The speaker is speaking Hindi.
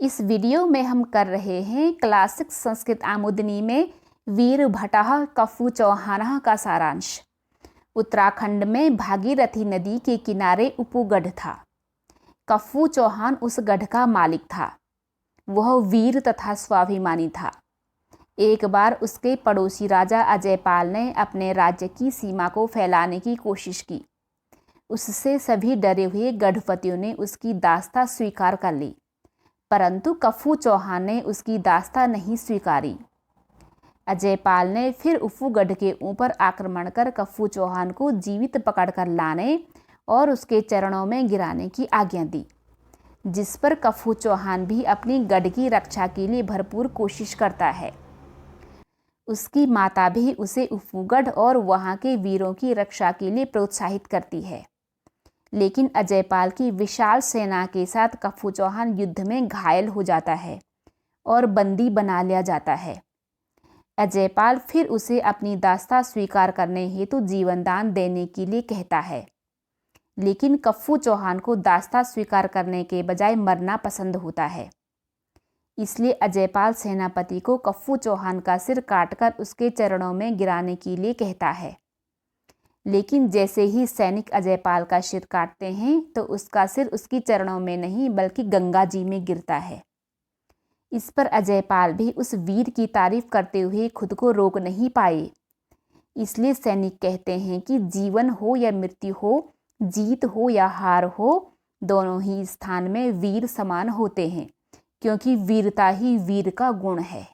इस वीडियो में हम कर रहे हैं क्लासिक संस्कृत आमुदनी में वीर भटः कफू चौहान का सारांश। उत्तराखंड में भागीरथी नदी के किनारे उपूगढ़ था। कफू चौहान उस गढ़ का मालिक था। वह वीर तथा स्वाभिमानी था। एक बार उसके पड़ोसी राजा अजयपाल ने अपने राज्य की सीमा को फैलाने की कोशिश की। उससे सभी डरे हुए गढ़पतियों ने उसकी दास्ता स्वीकार कर ली, परंतु कफू चौहान ने उसकी दास्ता नहीं स्वीकारी। अजयपाल ने फिर उपूगढ़ के ऊपर आक्रमण कर कफू चौहान को जीवित पकड़कर लाने और उसके चरणों में गिराने की आज्ञा दी, जिस पर कफू चौहान भी अपनी गढ़ की रक्षा के लिए भरपूर कोशिश करता है। उसकी माता भी उसे उपूगढ़ और वहां के वीरों की रक्षा के लिए प्रोत्साहित करती है। लेकिन अजयपाल की विशाल सेना के साथ कफू चौहान युद्ध में घायल हो जाता है और बंदी बना लिया जाता है। अजयपाल फिर उसे अपनी दास्ता स्वीकार करने हेतु जीवनदान देने के लिए कहता है, लेकिन कफू चौहान को दास्ता स्वीकार करने के बजाय मरना पसंद होता है। इसलिए अजयपाल सेनापति को कफू चौहान का सिर काटकर उसके चरणों में गिराने के लिए कहता है। लेकिन जैसे ही सैनिक अजयपाल का सिर काटते हैं तो उसका सिर उसकी चरणों में नहीं बल्कि गंगा जी में गिरता है। इस पर अजयपाल भी उस वीर की तारीफ करते हुए खुद को रोक नहीं पाए। इसलिए सैनिक कहते हैं कि जीवन हो या मृत्यु हो, जीत हो या हार हो, दोनों ही स्थान में वीर समान होते हैं, क्योंकि वीरता ही वीर का गुण है।